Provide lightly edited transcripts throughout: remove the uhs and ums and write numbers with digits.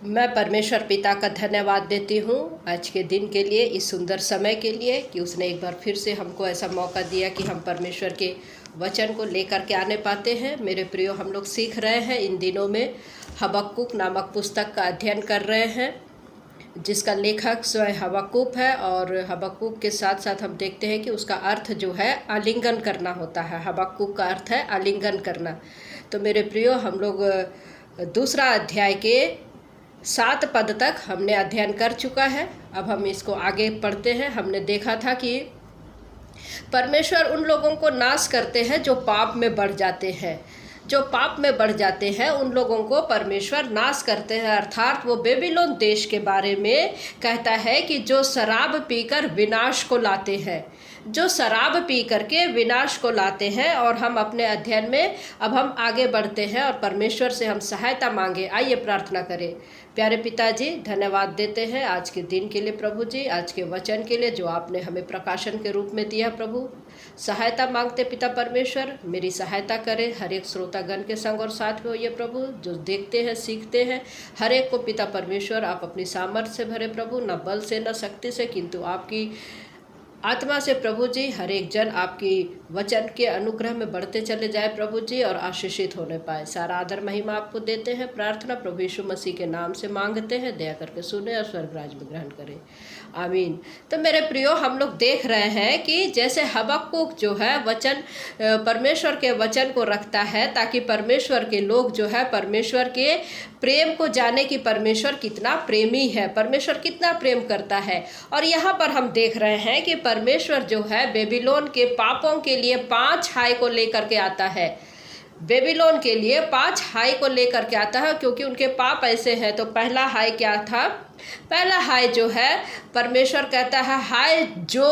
मैं परमेश्वर पिता का धन्यवाद देती हूँ आज के दिन के लिए, इस सुंदर समय के लिए कि उसने एक बार फिर से हमको ऐसा मौका दिया कि हम परमेश्वर के वचन को लेकर के आने पाते हैं। मेरे प्रियो, हम लोग सीख रहे हैं इन दिनों में हबक्कुक नामक पुस्तक का अध्ययन कर रहे हैं, जिसका लेखक स्वयं हबक्कुक है। और हबक्कुक के साथ साथ हम देखते हैं कि उसका अर्थ जो है आलिंगन करना होता है। हबक्कुक का अर्थ है आलिंगन करना। तो मेरे प्रियो, हम लोग दूसरा अध्याय के 7 पद तक हमने अध्ययन कर चुका है। अब हम इसको आगे पढ़ते हैं। हमने देखा था कि परमेश्वर उन लोगों को नाश करते हैं जो पाप में बढ़ जाते हैं। जो पाप में बढ़ जाते हैं उन लोगों को परमेश्वर नाश करते हैं। अर्थात वो बेबीलोन देश के बारे में कहता है कि जो शराब पीकर विनाश को लाते हैं, जो शराब पी करके विनाश को लाते हैं। और हम अपने अध्ययन में अब हम आगे बढ़ते हैं और परमेश्वर से हम सहायता मांगे। आइए प्रार्थना करें। प्यारे पिताजी, धन्यवाद देते हैं आज के दिन के लिए प्रभु जी, आज के वचन के लिए जो आपने हमें प्रकाशन के रूप में दिया। प्रभु, सहायता मांगते पिता परमेश्वर, मेरी सहायता करें। हर एक श्रोतागण के संग और साथ में होइए प्रभु, जो देखते हैं सीखते हैं, हर एक को पिता परमेश्वर आप अपनी सामर्थ्य से भरे प्रभु, न बल से न शक्ति से, किंतु आपकी आत्मा से प्रभु जी। हर एक जन आपकी वचन के अनुग्रह में बढ़ते चले जाए प्रभु जी, और आशीषित होने पाए। सारा आदर महिमा आपको देते हैं। प्रार्थना प्रभु यीशु मसीह के नाम से मांगते हैं। दया करके सुने और स्वर्ग राज में ग्रहण करें, आमीन। तो मेरे प्रियो, हम लोग देख रहे हैं कि जैसे हबक्कुक जो है वचन, परमेश्वर के वचन को रखता है ताकि परमेश्वर के लोग जो है परमेश्वर के प्रेम को जाने कि परमेश्वर कितना प्रेमी है, परमेश्वर कितना प्रेम करता है। और यहाँ पर हम देख रहे हैं कि परमेश्वर जो है बेबीलोन के पापों के लिए 5 हाय को लेकर के आता है। बेबीलोन के लिए 5 हाय को लेकर के आता है, क्योंकि उनके पाप ऐसे हैं। तो पहला हाय क्या था? पहला हाय जो है परमेश्वर कहता है, हाय जो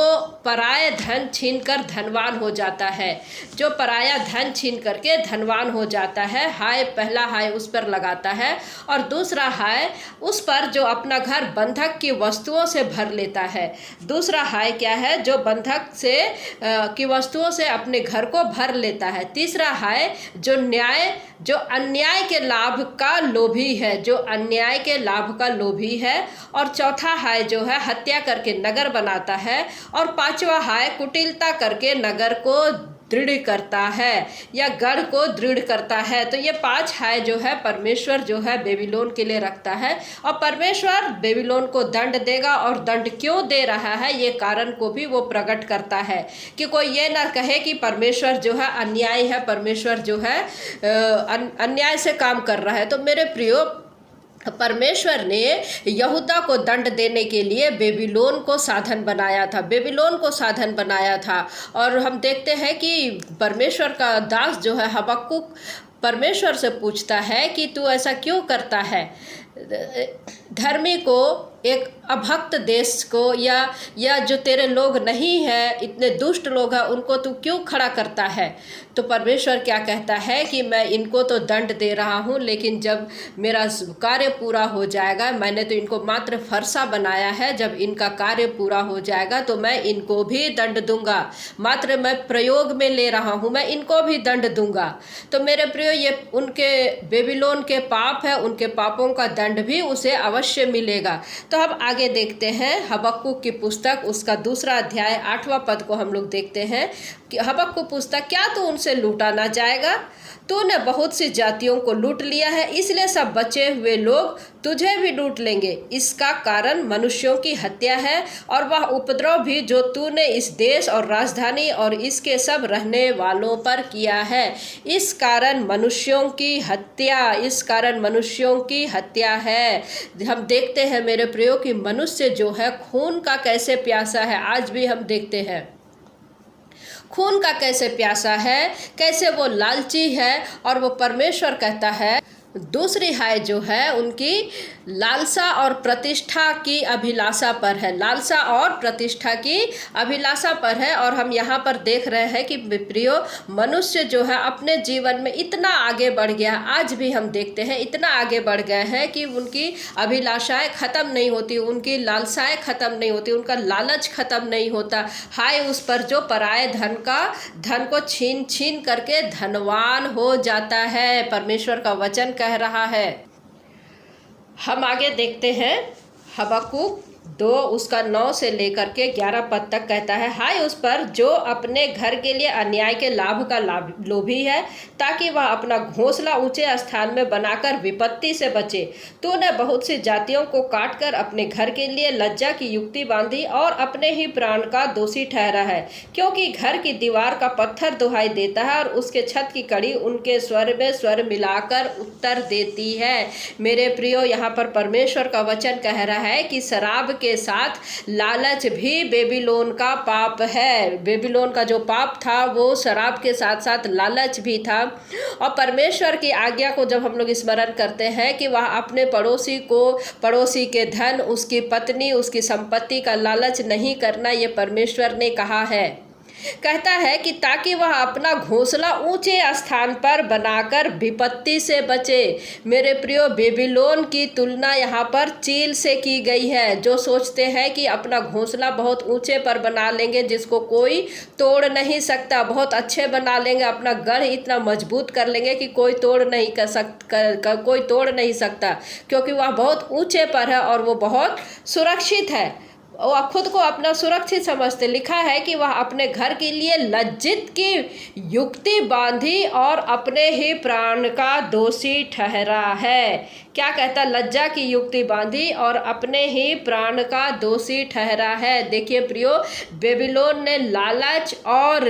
पराया धन छीनकर धनवान हो जाता है, जो पराया धन छीन करके धनवान हो जाता है। हाय, पहला हाय उस पर लगाता है। और दूसरा हाय उस पर जो अपना घर बंधक की वस्तुओं से भर लेता है। दूसरा हाय क्या है? जो बंधक से की वस्तुओं से अपने घर को भर लेता है। तीसरा हाय जो अन्याय के लाभ का लोभी है, जो अन्याय के लाभ का लोभी है। और चौथा हाय जो है हत्या करके नगर बनाता है। और 5वां हाय कुटिलता करके नगर को दृढ़ करता है या गढ़ को दृढ़ करता है। तो ये 5 हाय जो है परमेश्वर जो है बेबीलोन के लिए रखता है। और परमेश्वर बेबीलोन को दंड देगा, और दंड क्यों दे रहा है ये कारण को भी वो प्रकट करता है, कि कोई ये ना कहे कि परमेश्वर जो है अन्याय है, परमेश्वर जो है अन्याय से काम कर रहा है। तो मेरे प्रियो, परमेश्वर ने यहूदा को दंड देने के लिए बेबीलोन को साधन बनाया था, बेबीलोन को साधन बनाया था। और हम देखते हैं कि परमेश्वर का दास जो है हबक्कुक परमेश्वर से पूछता है कि तू ऐसा क्यों करता है? धर्मी को, एक अभक्त देश को, या जो तेरे लोग नहीं हैं, इतने दुष्ट लोग हैं, उनको तू क्यों खड़ा करता है? तो परमेश्वर क्या कहता है कि मैं इनको तो दंड दे रहा हूँ, लेकिन जब मेरा कार्य पूरा हो जाएगा, मैंने तो इनको मात्र फरसा बनाया है, जब इनका कार्य पूरा हो जाएगा तो मैं इनको भी दंड दूंगा। मात्र मैं प्रयोग में ले रहा हूँ, मैं इनको भी दंड दूंगा। तो मेरे प्रियो, ये उनके बेबीलोन के पाप है, उनके पापों का दंड भी उसे अवश्य मिलेगा। तो हम आगे देखते हैं हबक्कुक की पुस्तक, उसका दूसरा अध्याय 8वां पद को हम लोग देखते हैं कि हबक्कुक पुस्तक, क्या तू उनसे लूटा ना जाएगा? तूने बहुत सी जातियों को लूट लिया है, इसलिए सब बचे हुए लोग तुझे भी लूट लेंगे। इसका कारण मनुष्यों की हत्या है, और वह उपद्रव भी जो तूने इस देश और राजधानी और इसके सब रहने वालों पर किया है। इस कारण मनुष्यों की हत्या, इस कारण मनुष्यों की हत्या है। हम देखते हैं मेरे प्रियो कि मनुष्य जो है खून का कैसे प्यासा है। आज भी हम देखते हैं खून का कैसे प्यासा है, कैसे वो लालची है। और वो परमेश्वर कहता है, दूसरी हाय जो है उनकी लालसा और प्रतिष्ठा की अभिलाषा पर है, लालसा और प्रतिष्ठा की अभिलाषा पर है। और हम यहाँ पर देख रहे हैं कि प्रियो, मनुष्य जो है अपने जीवन में इतना आगे बढ़ गया, आज भी हम देखते हैं इतना आगे बढ़ गए हैं कि उनकी अभिलाषाएं ख़त्म नहीं होती, उनकी लालसाएं ख़त्म नहीं होती, उनका लालच ख़त्म नहीं होता। हाय उस पर जो पराये धन को छीन छीन करके धनवान हो जाता है, परमेश्वर का वचन कह रहा है। हम आगे देखते हैं। हबक्कुक 2 उसका 9 से लेकर के 11 पद तक कहता है, हाय उस पर जो अपने घर के लिए अन्याय के लाभ का लोभी है, ताकि वह अपना घोंसला ऊंचे स्थान में बनाकर विपत्ति से बचे। तूने बहुत सी जातियों को काटकर अपने घर के लिए लज्जा की युक्ति बांधी और अपने ही प्राण का दोषी ठहरा है, क्योंकि घर की दीवार का पत्थर दुहाई देता है और उसके छत की कड़ी उनके स्वर में स्वर मिलाकर उत्तर देती है। मेरे प्रियो, यहाँ पर परमेश्वर का वचन कह रहा है कि शराब के साथ लालच भी बेबीलोन का पाप है। बेबीलोन का जो पाप था वो शराब के साथ साथ लालच भी था। और परमेश्वर की आज्ञा को जब हम लोग स्मरण करते हैं कि वह अपने पड़ोसी को, पड़ोसी के धन, उसकी पत्नी, उसकी संपत्ति का लालच नहीं करना, ये परमेश्वर ने कहा है। कहता है कि ताकि वह अपना घोंसला ऊंचे स्थान पर बनाकर विपत्ति से बचे। मेरे प्रियो, बेबीलोन की तुलना यहाँ पर चील से की गई है, जो सोचते हैं कि अपना घोंसला बहुत ऊंचे पर बना लेंगे जिसको कोई तोड़ नहीं सकता, बहुत अच्छे बना लेंगे, अपना गढ़ इतना मजबूत कर लेंगे कि कोई तोड़ नहीं सकता, क्योंकि वह बहुत ऊंचे पर है और वो बहुत सुरक्षित है। वह खुद को अपना सुरक्षित समझते। लिखा है कि वह अपने घर के लिए लज्जित की युक्ति बांधी और अपने ही प्राण का दोषी ठहरा है। क्या कहता? लज्जा की युक्ति बांधी और अपने ही प्राण का दोषी ठहरा है। देखिए प्रियो, बेबीलोन ने लालच और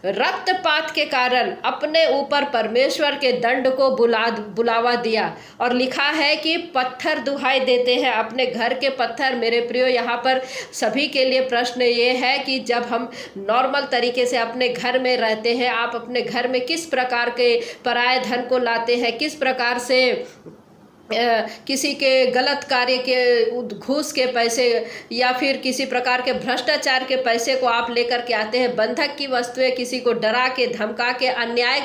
रक्तपात के कारण अपने ऊपर परमेश्वर के दंड को बुलावा दिया और लिखा है कि पत्थर दुहाई देते हैं, अपने घर के पत्थर। मेरे प्रियो, यहाँ पर सभी के लिए प्रश्न ये है कि जब हम नॉर्मल तरीके से अपने घर में रहते हैं, आप अपने घर में किस प्रकार के पराये धन को लाते हैं, किस प्रकार से किसी के गलत कार्य के घूस के पैसे या फिर किसी प्रकार के भ्रष्टाचार के पैसे को आप लेकर के आते हैं, बंधक की वस्तुएं किसी को डरा के धमका के अन्याय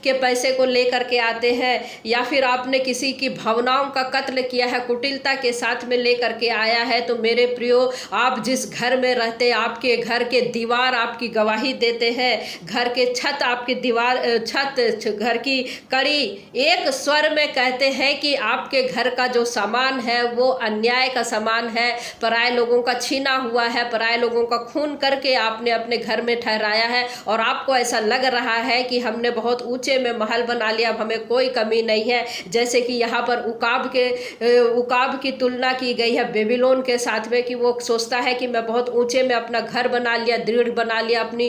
के पैसे को लेकर के आते हैं, या फिर आपने किसी की भावनाओं का कत्ल किया है, कुटिलता के साथ में लेकर के आया है। तो मेरे प्रियो, आप जिस घर में रहते, आपके घर के दीवार आपकी गवाही देते हैं, घर के छत आपकी दीवार घर की कड़ी एक स्वर में कहते हैं कि आपके घर का जो सामान है वो अन्याय का सामान है, पराये लोगों का छीना हुआ है, पराये लोगों का खून करके आपने अपने घर में ठहराया है और आपको ऐसा लग रहा है कि हमने बहुत ऊंचे में महल बना लिया, अब हमें कोई कमी नहीं है। जैसे कि यहाँ पर उकाब की तुलना की गई है बेबीलोन के साथ में, कि वो सोचता है कि मैं बहुत ऊंचे में अपना घर बना लिया, दृढ़ बना लिया, अपनी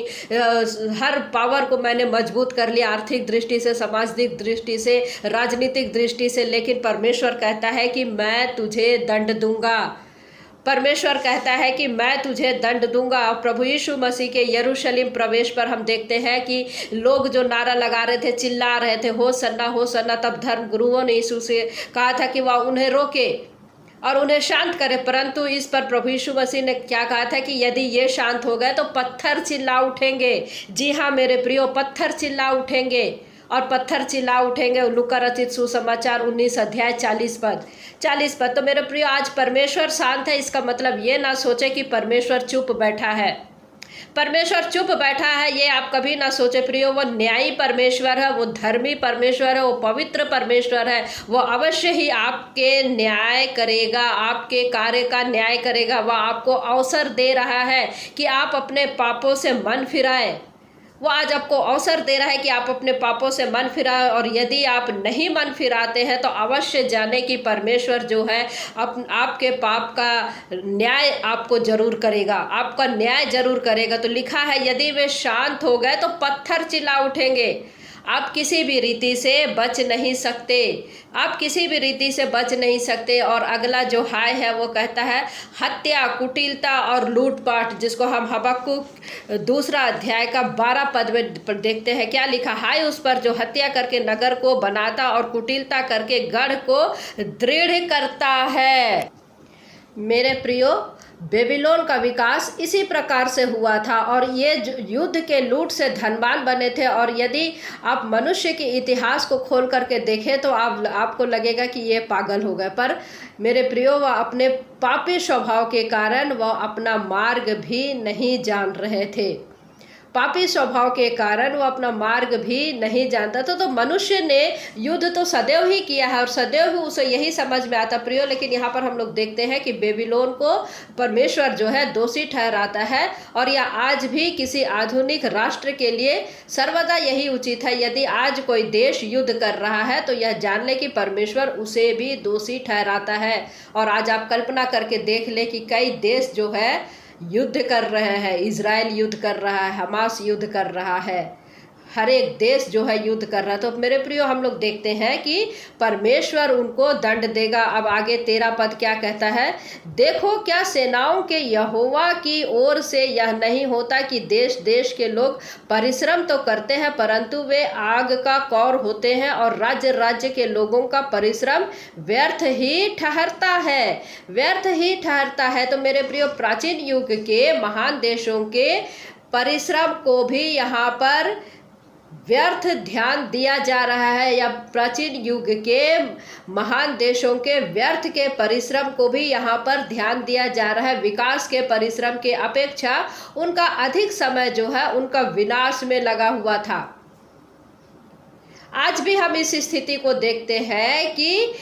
हर पावर को मैंने मजबूत कर लिया, आर्थिक दृष्टि से, सामाजिक दृष्टि से, राजनीतिक दृष्टि से। लेकिन परमेश्वर कहता है कि मैं तुझे दंड दूंगा। परमेश्वर कहता है कि मैं तुझे दंड दूंगा। प्रभु यीशु मसीह के यरूशलेम प्रवेश पर हम देखते हैं कि लोग जो नारा लगा रहे थे, चिल्ला रहे थे, होसन्ना होसन्ना, तब धर्म गुरुओं ने यीशु से कहा था कि वह उन्हें रोके और उन्हें शांत करे, परंतु इस पर प्रभु यीशु मसीह ने क्या कहा था कि यदि ये शांत हो गए तो पत्थर चिल्ला उठेंगे। जी हाँ मेरे प्रियो, पत्थर चिल्ला उठेंगे और पत्थर चिल्ला उठेंगे। लूका रचित सुसमाचार 19 अध्याय 40 पद। तो मेरे प्रियो, आज परमेश्वर शांत है, इसका मतलब ये ना सोचे कि परमेश्वर चुप बैठा है। परमेश्वर चुप बैठा है ये आप कभी ना सोचे प्रियो। वो न्यायी परमेश्वर है, वो धर्मी परमेश्वर है, वो पवित्र परमेश्वर है। वो अवश्य ही आपके न्याय करेगा, आपके कार्य का न्याय करेगा। वह आपको अवसर दे रहा है कि आप अपने पापों से मन फिराएं। वो आज आपको अवसर दे रहा है कि आप अपने पापों से मन फिराएं, और यदि आप नहीं मन फिराते हैं तो अवश्य जाने कि परमेश्वर जो है आपके पाप का न्याय आपको जरूर करेगा, आपका न्याय जरूर करेगा। तो लिखा है यदि वे शांत हो गए तो पत्थर चिल्ला उठेंगे। आप किसी भी रीति से बच नहीं सकते, आप किसी भी रीति से बच नहीं सकते। और अगला जो हाय है वो कहता है हत्या, कुटिलता और लूटपाट, जिसको हम हबक्कुक 2 अध्याय का 12 पद में देखते हैं। क्या लिखा? हाय उस पर जो हत्या करके नगर को बनाता और कुटिलता करके गढ़ को दृढ़ करता है। मेरे प्रियो, बेबीलोन का विकास इसी प्रकार से हुआ था और ये युद्ध के लूट से धनवान बने थे। और यदि आप मनुष्य के इतिहास को खोल करके देखें तो आपको लगेगा कि ये पागल हो गए, पर मेरे प्रियो, वह अपने पापी स्वभाव के कारण वह अपना मार्ग भी नहीं जान रहे थे। पापी स्वभाव के कारण वो अपना मार्ग भी नहीं जानता था। तो मनुष्य ने युद्ध तो सदैव ही किया है और सदैव ही उसे यही समझ में आता प्रियो, लेकिन यहाँ पर हम लोग देखते हैं कि बेबीलोन को परमेश्वर जो है दोषी ठहराता है। और यह आज भी किसी आधुनिक राष्ट्र के लिए सर्वदा यही उचित है। यदि आज कोई देश युद्ध कर रहा है तो यह जान ले कि परमेश्वर उसे भी दोषी ठहराता है। और आज आप कल्पना करके देख ले कि कई देश जो है युद्ध कर रहे हैं। इजराइल युद्ध कर रहा है, हमास युद्ध कर रहा है, हर एक देश जो है युद्ध कर रहा है। तो मेरे प्रियो हम लोग देखते हैं कि परमेश्वर उनको दंड देगा। अब आगे 13 पद क्या कहता है, देखो क्या सेनाओं के यहोवा की ओर से यह नहीं होता कि देश देश के लोग परिश्रम तो करते हैं परंतु वे आग का कौर होते हैं और राज्य राज्य के लोगों का परिश्रम व्यर्थ ही ठहरता है, व्यर्थ ही ठहरता है। तो मेरे प्रियो प्राचीन युग के महान देशों के परिश्रम को भी यहाँ पर व्यर्थ ध्यान दिया जा रहा है, या प्राचीन युग के महान देशों के व्यर्थ के परिश्रम को भी यहाँ पर ध्यान दिया जा रहा है। विकास के परिश्रम के अपेक्षा उनका अधिक समय जो है उनका विनाश में लगा हुआ था। आज भी हम इस स्थिति को देखते हैं कि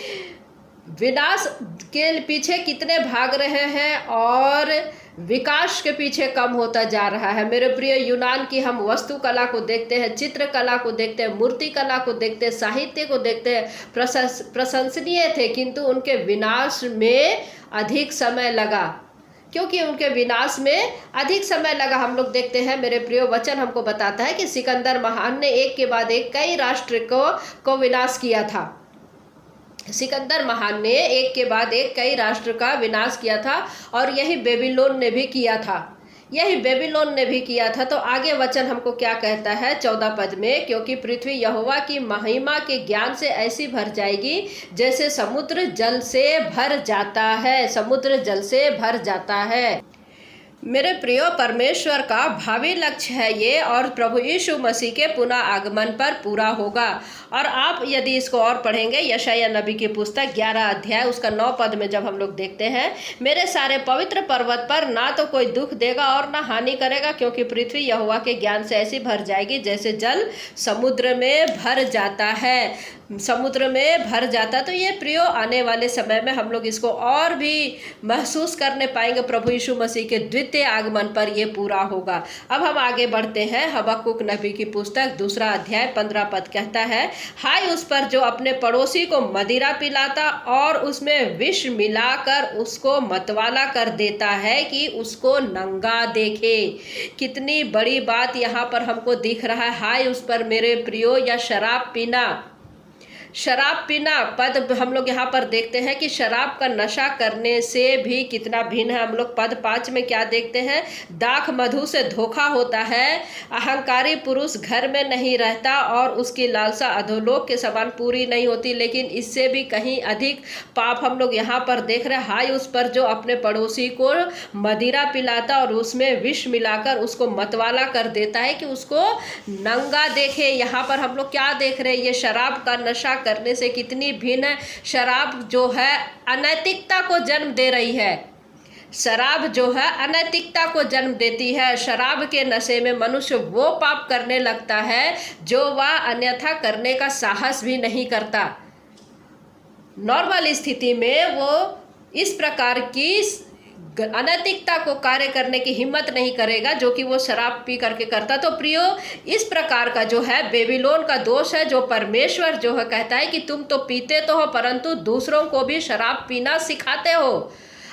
विनाश के पीछे कितने भाग रहे हैं और विकास के पीछे कम होता जा रहा है। मेरे प्रिय यूनान की हम वास्तुकला को देखते हैं, चित्रकला को देखते हैं, मूर्ति कला को देखते हैं, साहित्य को देखते हैं, प्रशंसनीय थे, किंतु उनके विनाश में अधिक समय लगा। क्योंकि उनके विनाश में अधिक समय लगा। हम लोग देखते हैं मेरे प्रिय वचन हमको बताता है कि सिकंदर महान ने एक के बाद एक कई राष्ट्र को विनाश किया था। सिकंदर महान ने एक के बाद एक कई राष्ट्र का विनाश किया था और यही बेबीलोन ने भी किया था, यही बेबीलोन ने भी किया था। तो आगे वचन हमको क्या कहता है 14 पद में, क्योंकि पृथ्वी यहोवा की महिमा के ज्ञान से ऐसी भर जाएगी जैसे समुद्र जल से भर जाता है, समुद्र जल से भर जाता है। मेरे प्रियो परमेश्वर का भावी लक्ष्य है ये और प्रभु यीशु मसीह के पुनः आगमन पर पूरा होगा। और आप यदि इसको और पढ़ेंगे यशायाह नबी की पुस्तक 11 अध्याय उसका 9 पद में जब हम लोग देखते हैं, मेरे सारे पवित्र पर्वत पर ना तो कोई दुख देगा और ना हानि करेगा, क्योंकि पृथ्वी यहोवा के ज्ञान से ऐसी भर जाएगी जैसे जल समुद्र में भर जाता है, समुद्र में भर जाता। तो ये प्रियो आने वाले समय में हम लोग इसको और भी महसूस करने पाएंगे। प्रभु यीशु मसीह के द्वितीय आगमन पर ये पूरा होगा। अब हम आगे बढ़ते हैं। हबक्कुक नबी की पुस्तक 2 अध्याय 15 पद कहता है, हाय उस पर जो अपने पड़ोसी को मदिरा पिलाता और उसमें विष मिलाकर उसको मतवाला कर देता है कि उसको नंगा देखे। कितनी बड़ी बात यहाँ पर हमको दिख रहा है। हाय उस पर मेरे प्रियो, या शराब पीना, शराब पीना पद हम लोग यहाँ पर देखते हैं कि शराब का नशा करने से भी कितना भिन्न है। हम लोग पद 5 में क्या देखते हैं, दाख मधु से धोखा होता है, अहंकारी पुरुष घर में नहीं रहता और उसकी लालसा अधोलोक के समान पूरी नहीं होती। लेकिन इससे भी कहीं अधिक पाप हम लोग यहाँ पर देख रहे हैं। हाय उस पर जो अपने पड़ोसी को मदिरा पिलाता और उसमें विष मिलाकर उसको मतवाला कर देता है कि उसको नंगा देखे। यहाँ पर हम लोग क्या देख रहे हैं, ये शराब का नशा करने से कितनी भिन्न है। शराब जो है अनैतिकता को जन्म दे रही है, शराब जो है अनैतिकता को जन्म देती है। शराब के नशे में मनुष्य वो पाप करने लगता है जो वह अन्यथा करने का साहस भी नहीं करता। नॉर्मल स्थिति में वो इस प्रकार की अनैतिकता को कार्य करने की हिम्मत नहीं करेगा जो कि वो शराब पी करके करता। तो प्रियो इस प्रकार का जो है बेबीलोन का दोष है, जो परमेश्वर जो है कहता है कि तुम तो पीते तो हो परंतु दूसरों को भी शराब पीना सिखाते हो।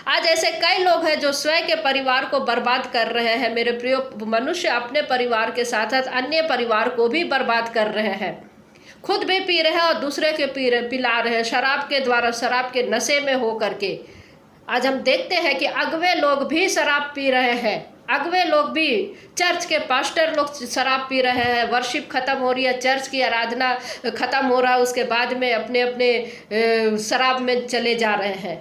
आज ऐसे कई लोग हैं जो स्वयं के परिवार को बर्बाद कर रहे हैं। मेरे प्रियो मनुष्य अपने परिवार के साथ साथ अन्य परिवार को भी बर्बाद कर रहे हैं, खुद भी पी रहे हैं और दूसरे के पिला रहे हैं शराब के द्वारा, शराब के नशे में हो करके। आज हम देखते हैं कि अगवे लोग भी शराब पी रहे हैं, अगवे लोग भी, चर्च के पास्टर लोग शराब पी रहे हैं। वर्शिप खत्म हो रही है, चर्च की आराधना खत्म हो रहा है, उसके बाद में अपने अपने शराब में चले जा रहे हैं।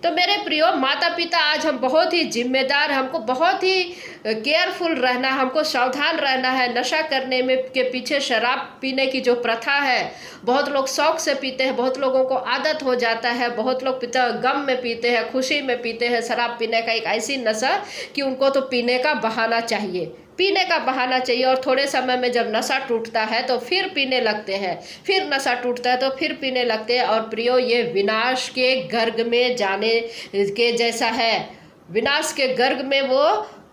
तो मेरे प्रियो माता पिता आज हम बहुत ही जिम्मेदार, हमको बहुत ही केयरफुल रहना, हमको सावधान रहना है। नशा करने में के पीछे शराब पीने की जो प्रथा है, बहुत लोग शौक से पीते हैं, बहुत लोगों को आदत हो जाता है, बहुत लोग पीते गम में पीते हैं, खुशी में पीते हैं। शराब पीने का एक ऐसी नशा कि उनको तो पीने का बहाना चाहिए, पीने का बहाना चाहिए, और थोड़े समय में जब नशा टूटता है तो फिर पीने लगते हैं, फिर नशा टूटता है तो फिर पीने लगते हैं। और प्रियो, ये विनाश के गर्ग में जाने के जैसा है। विनाश के गर्ग में वो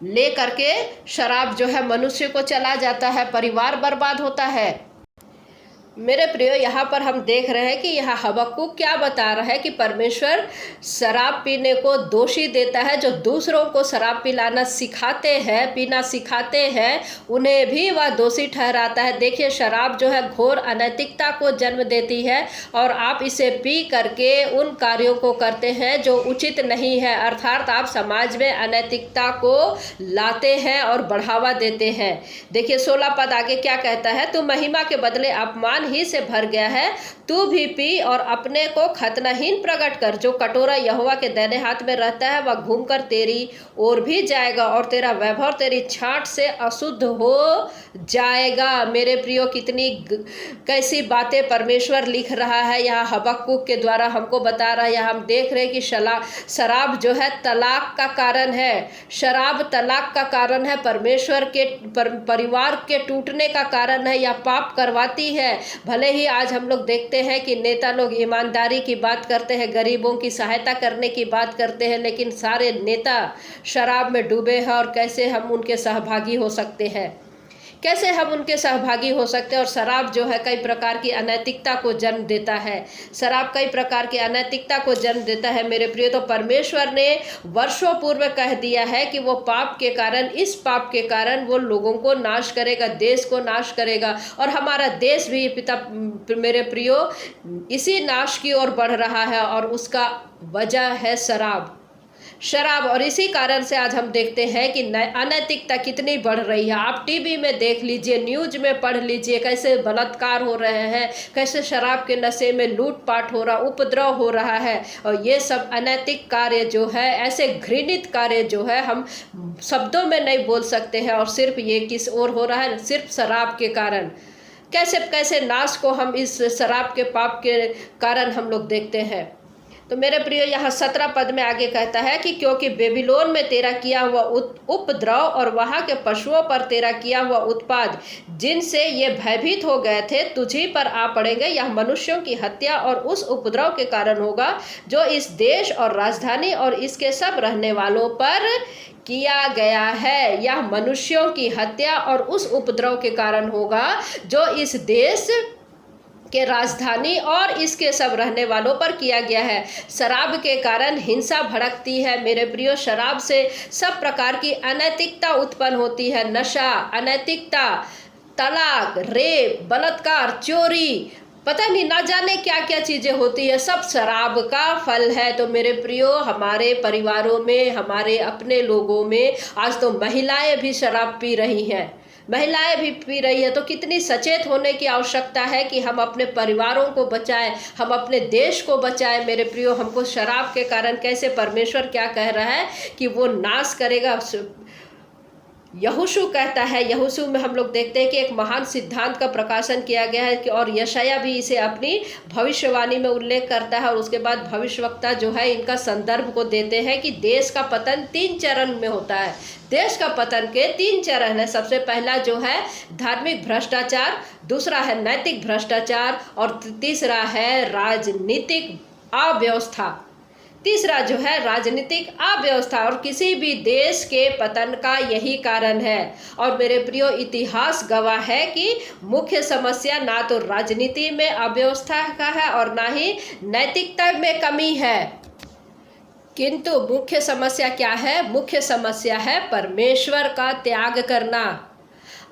ले करके शराब जो है मनुष्य को चला जाता है, परिवार बर्बाद होता है। मेरे प्रियो, यहाँ पर हम देख रहे हैं कि यहाँ हबक्कुक क्या बता रहा है कि परमेश्वर शराब पीने को दोषी देता है। जो दूसरों को शराब पिलाना सिखाते हैं, पीना सिखाते हैं, उन्हें भी वह दोषी ठहराता है। देखिए, शराब जो है घोर अनैतिकता को जन्म देती है, और आप इसे पी करके उन कार्यों को करते हैं जो उचित नहीं है, अर्थात आप समाज में अनैतिकता को लाते हैं और बढ़ावा देते हैं। देखिए 16 पद आगे क्या कहता है, तू महिमा के बदले अपमान ही से भर गया है, तू भी पी और अपने को खतनाहीन प्रकट कर। जो कटोरा यहोवा के दाहिने हाथ में रहता है वह घूमकर तेरी ओर भी जाएगा, और तेरा वैभव तेरी छांट से अशुद्ध हो जाएगा। मेरे प्रियो, कितनी कैसी बातें परमेश्वर लिख रहा है यहाँ हबक्कुक के द्वारा हमको बता रहा है। यहाँ हम देख रहे हैं कि शराब जो है तलाक का कारण है। शराब तलाक का कारण है, परमेश्वर के परिवार के टूटने का कारण है, या पाप करवाती है। भले ही आज हम लोग देखते हैं कि नेता लोग ईमानदारी की बात करते हैं, गरीबों की सहायता करने की बात करते हैं, लेकिन सारे नेता शराब में डूबे हैं। और कैसे हम उनके सहभागी हो सकते हैं, कैसे हम उनके सहभागी हो सकते हैं। और शराब जो है कई प्रकार की अनैतिकता को जन्म देता है। शराब कई प्रकार की अनैतिकता को जन्म देता है मेरे प्रिय। तो परमेश्वर ने वर्षों पूर्व कह दिया है कि वो पाप के कारण, इस पाप के कारण वो लोगों को नाश करेगा, देश को नाश करेगा। और हमारा देश भी पिता मेरे प्रियो इसी नाश की ओर बढ़ रहा है, और उसका वजह है शराब। और इसी कारण से आज हम देखते हैं कि अनैतिकता कितनी बढ़ रही है। आप टीवी में देख लीजिए, न्यूज में पढ़ लीजिए, कैसे बलात्कार हो रहे हैं, कैसे शराब के नशे में लूटपाट हो रहा, उपद्रव हो रहा है। और ये सब अनैतिक कार्य जो है, ऐसे घृणित कार्य जो है, हम शब्दों में नहीं बोल सकते हैं। और सिर्फ ये किस ओर हो रहा है, सिर्फ शराब के कारण। कैसे कैसे नाश को हम इस शराब के पाप के कारण हम लोग देखते हैं। तो मेरे प्रियो, यहाँ 17 पद में आगे कहता है कि क्योंकि बेबीलोन में तेरा किया हुआ उपद्रव और वहाँ के पशुओं पर तेरा किया हुआ उत्पाद, जिनसे ये भयभीत हो गए थे, तुझी पर आ पड़ेंगे। यह मनुष्यों की हत्या और उस उपद्रव के कारण होगा जो इस देश और राजधानी और इसके सब रहने वालों पर किया गया है। यह मनुष्यों की हत्या और उस उपद्रव के कारण होगा जो इस देश के राजधानी और इसके सब रहने वालों पर किया गया है। शराब के कारण हिंसा भड़कती है मेरे प्रियो। शराब से सब प्रकार की अनैतिकता उत्पन्न होती है। नशा, अनैतिकता, तलाक, रेप, बलात्कार, चोरी, पता नहीं ना जाने क्या क्या चीज़ें होती है, सब शराब का फल है। तो मेरे प्रियो, हमारे परिवारों में, हमारे अपने लोगों में आज तो महिलाएं भी शराब पी रही हैं, महिलाएं भी पी रही है। तो कितनी सचेत होने की आवश्यकता है कि हम अपने परिवारों को बचाएं, हम अपने देश को बचाएं मेरे प्रियो। हमको शराब के कारण कैसे परमेश्वर क्या कह रहा है कि वो नाश करेगा। यहोशू कहता है, यहोशू में हम लोग देखते हैं कि एक महान सिद्धांत का प्रकाशन किया गया है कि, और यशाया भी इसे अपनी भविष्यवाणी में उल्लेख करता है। और उसके बाद भविष्यवक्ता जो है इनका संदर्भ को देते हैं कि देश का पतन 3 चरण में होता है। देश का पतन के 3 चरण है। सबसे पहला जो है धार्मिक भ्रष्टाचार, दूसरा है नैतिक भ्रष्टाचार, और तीसरा है राजनीतिक अव्यवस्था। तीसरा जो है राजनीतिक अव्यवस्था। और किसी भी देश के पतन का यही कारण है। और मेरे प्रियो, इतिहास गवाह है कि मुख्य समस्या ना तो राजनीति में अव्यवस्था का है और ना ही नैतिकता में कमी है, किंतु मुख्य समस्या क्या है? मुख्य समस्या है परमेश्वर का त्याग करना।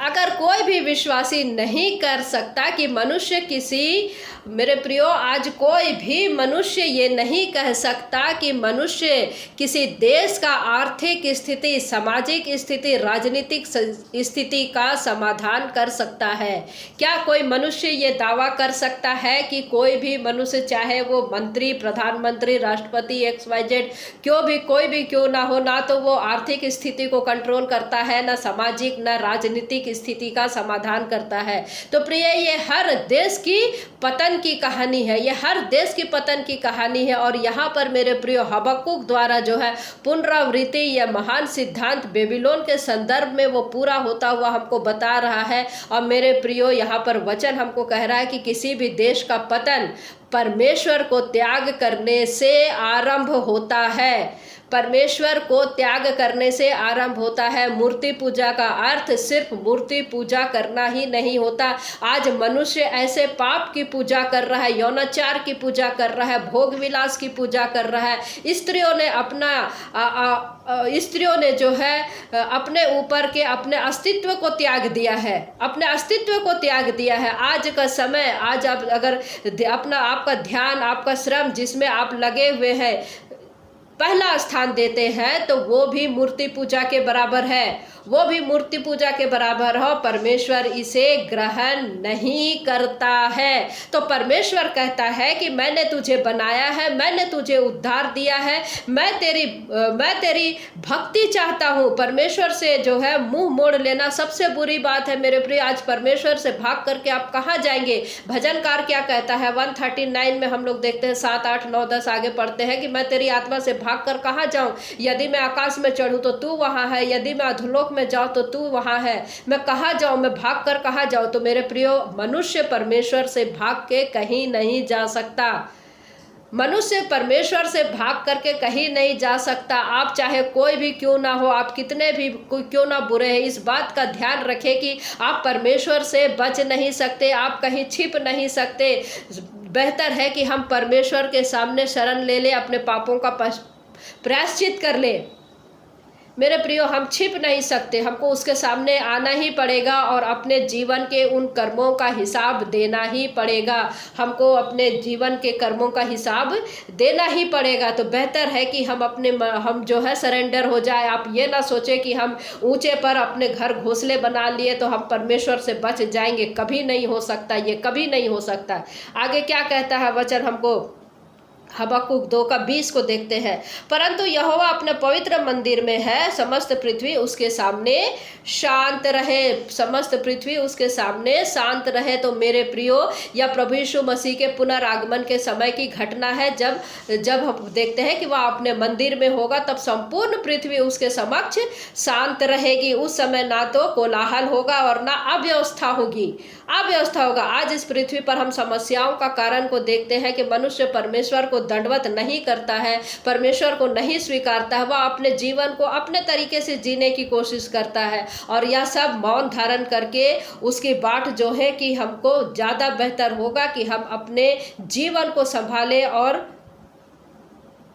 अगर कोई भी विश्वासी नहीं कर सकता कि मनुष्य किसी, मेरे प्रियो, आज कोई भी मनुष्य ये नहीं कह सकता कि मनुष्य किसी देश का आर्थिक स्थिति, सामाजिक स्थिति, राजनीतिक स्थिति का समाधान कर सकता है। क्या कोई मनुष्य ये दावा कर सकता है कि कोई भी मनुष्य, चाहे वो मंत्री, प्रधानमंत्री, राष्ट्रपति, XYZ, कोई भी क्यों ना हो, ना तो वो आर्थिक स्थिति को कंट्रोल करता है, ना सामाजिक, ना राजनीतिक की स्थिति का समाधान करता है। तो प्रिय, ये हर देश की पतन की कहानी है, ये हर देश की पतन की कहानी है। और यहाँ पर मेरे प्रिय हबक्कुक द्वारा जो है पुनरावृत्ति, यह महान सिद्धांत बेबीलोन के संदर्भ में वो पूरा होता हुआ हमको बता रहा है। और मेरे प्रियो, यहाँ पर वचन हमको कह रहा है कि किसी भी देश का पतन परमेश्वर को त्याग करने से आरंभ होता है। परमेश्वर को त्याग करने से आरंभ होता है। मूर्ति पूजा का अर्थ सिर्फ मूर्ति पूजा करना ही नहीं होता। आज मनुष्य ऐसे पाप की पूजा कर रहा है, यौनाचार की पूजा कर रहा है, भोग विलास की पूजा कर रहा है। स्त्रियों ने जो है अपने ऊपर के अपने अस्तित्व को त्याग दिया है, अपने अस्तित्व को त्याग दिया है। आज का समय, आज आप अगर आपका ध्यान, आपका श्रम जिसमें आप लगे हुए हैं पहला स्थान देते हैं, तो वो भी मूर्ति पूजा के बराबर है, वो भी मूर्ति पूजा के बराबर हो। परमेश्वर इसे ग्रहण नहीं करता है। तो परमेश्वर कहता है कि मैंने तुझे बनाया है, मैंने तुझे उद्धार दिया है, मैं तेरी भक्ति चाहता हूँ। परमेश्वर से जो है मुंह मोड़ लेना सबसे बुरी बात है मेरे प्रिय। आज परमेश्वर से भाग करके आप कहाँ जाएंगे? भजनकार क्या कहता है 139 में हम लोग देखते हैं, 7, 8, 9, 10 आगे पढ़ते हैं कि मैं तेरी आत्मा से भाग कर कहाँ जाऊँ? यदि मैं आकाश में चढ़ूँ तो तू वहाँ है, यदि मैं अधोलोक में जाऊँ तो तू वहाँ है। मैं कहाँ जाऊँ? मैं भाग कर कहाँ जाऊँ? तो मेरे प्रियो, मनुष्य परमेश्वर से भाग के कहीं नहीं जा सकता। मनुष्य परमेश्वर से भाग करके कहीं नहीं जा सकता। आप चाहे कोई भी क्यों ना हो, आप कितने भी क्यों ना बुरे हैं, इस बात का ध्यान रखें कि आप परमेश्वर से बच नहीं सकते, आप कहीं छिप नहीं सकते। बेहतर है कि हम परमेश्वर के सामने शरण ले लें, अपने पापों का प्रायश्चित कर ले। मेरे प्रियो, हम छिप नहीं सकते, हमको उसके सामने आना ही पड़ेगा और अपने जीवन के उन कर्मों का हिसाब देना ही पड़ेगा। हमको अपने जीवन के कर्मों का हिसाब देना ही पड़ेगा। तो बेहतर है कि हम जो है सरेंडर हो जाए। आप ये ना सोचें कि हम ऊंचे पर अपने घर घोंसले बना लिए तो हम परमेश्वर से बच जाएंगे। कभी नहीं हो सकता, ये कभी नहीं हो सकता। आगे क्या कहता है वचन हमको? हबक्कुक 2:20 को देखते हैं। परंतु यहोवा अपने पवित्र मंदिर में है, समस्त पृथ्वी उसके सामने शांत रहे, समस्त पृथ्वी उसके सामने शांत रहे। तो मेरे प्रियो, यह प्रभु यीशु मसीह के पुनरागमन के समय की घटना है। जब हम देखते हैं कि वह अपने मंदिर में होगा, तब संपूर्ण पृथ्वी उसके समक्ष शांत रहेगी। उस समय ना तो कोलाहल होगा और ना अव्यवस्था होगी। आज इस पृथ्वी पर हम समस्याओं का कारण को देखते हैं कि मनुष्य परमेश्वर को दंडवत नहीं करता है, परमेश्वर को नहीं स्वीकारता है। वह अपने जीवन को अपने तरीके से जीने की कोशिश करता है और यह सब मौन धारण करके उसकी बाट जो है कि हमको ज़्यादा बेहतर होगा कि हम अपने जीवन को संभालें और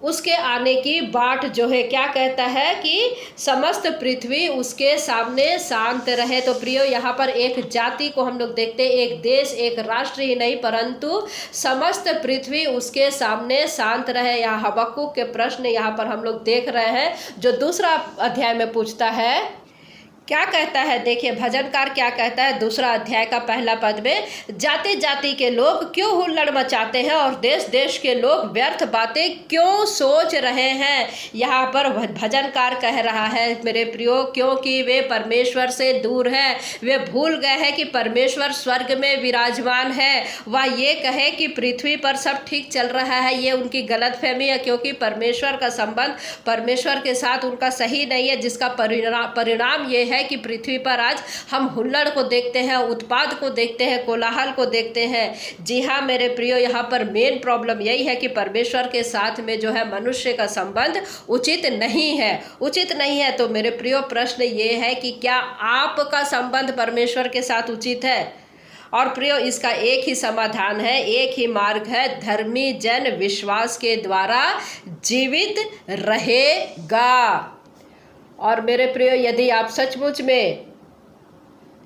उसके आने की बाट जो है क्या कहता है कि समस्त पृथ्वी उसके सामने शांत रहे। तो प्रियो, यहाँ पर एक जाति को हम लोग देखते हैं, एक देश, एक राष्ट्र ही नहीं परंतु समस्त पृथ्वी उसके सामने शांत रहे। यहाँ हबक्कुक के प्रश्न यहाँ पर हम लोग देख रहे हैं, जो दूसरा अध्याय में पूछता है। क्या कहता है? देखिए भजनकार क्या कहता है 2 अध्याय का पहला पद में, जाति जाति के लोग क्यों हुल्लड़ मचाते हैं और देश देश के लोग व्यर्थ बातें क्यों सोच रहे हैं। यहाँ पर भजनकार कह रहा है मेरे प्रियो, क्योंकि वे परमेश्वर से दूर हैं। वे भूल गए हैं कि परमेश्वर स्वर्ग में विराजमान है। वह ये कहे कि पृथ्वी पर सब ठीक चल रहा है, ये उनकी गलतफहमी है, क्योंकि परमेश्वर का संबंध परमेश्वर के साथ उनका सही नहीं है, जिसका परिणाम ये है कि पृथ्वी पर आज हम हुल्लड़ को देखते हैं, उत्पाद को देखते हैं, कोलाहल को देखते हैं। जी हाँ मेरे प्रियो, यहाँ पर मेन प्रॉब्लम यही है कि परमेश्वर के साथ में जो है मनुष्य का संबंध उचित नहीं है। तो मेरे प्रियो, प्रश्न ये है कि क्या आपका संबंध परमेश्वर के साथ उचित है? और प्रियो, इसका एक ही समाधान है, एक ही मार्ग है, धर्मी जन विश्वास के द्वारा जीवित रहेगा। और मेरे प्रियो, यदि आप सचमुच में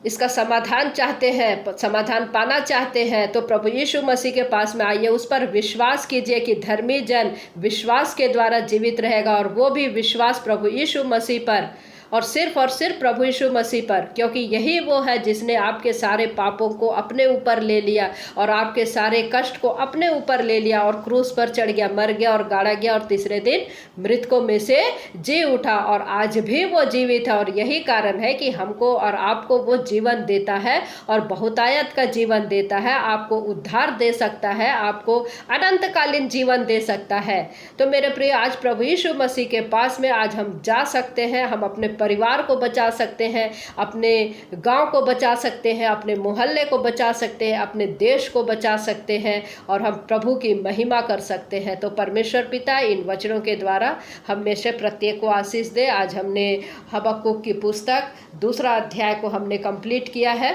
इसका समाधान चाहते हैं, समाधान पाना चाहते हैं, तो प्रभु यीशु मसीह के पास में आइए, उस पर विश्वास कीजिए कि धर्मी जन विश्वास के द्वारा जीवित रहेगा। और वो भी विश्वास प्रभु यीशु मसीह पर, और सिर्फ प्रभु यीशु मसीह पर, क्योंकि यही वो है जिसने आपके सारे पापों को अपने ऊपर ले लिया और आपके सारे कष्ट को अपने ऊपर ले लिया और क्रूस पर चढ़ गया, मर गया और गाड़ा गया और तीसरे दिन मृतकों में से जी उठा और आज भी वो जीवित है। और यही कारण है कि हमको और आपको वो जीवन देता है और बहुतायत का जीवन देता है, आपको उद्धार दे सकता है, आपको अनंतकालीन जीवन दे सकता है। तो मेरे प्रिय, आज प्रभु यीशु मसीह के पास में आज हम जा सकते हैं, हम अपने परिवार को बचा सकते हैं, अपने गांव को बचा सकते हैं, अपने मोहल्ले को बचा सकते हैं, अपने देश को बचा सकते हैं और हम प्रभु की महिमा कर सकते हैं। तो परमेश्वर पिता इन वचनों के द्वारा हम में से प्रत्येक को आशीष दे। आज हमने हबक्कुक की पुस्तक 2 अध्याय को हमने कंप्लीट किया है।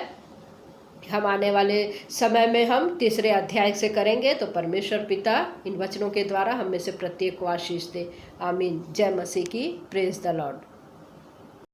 हम आने वाले समय में हम 3 अध्याय से करेंगे। तो परमेश्वर पिता इन वचनों के द्वारा हम में से प्रत्येक को आशीष दे। आमीन। जय मसीह की। Praise the Lord.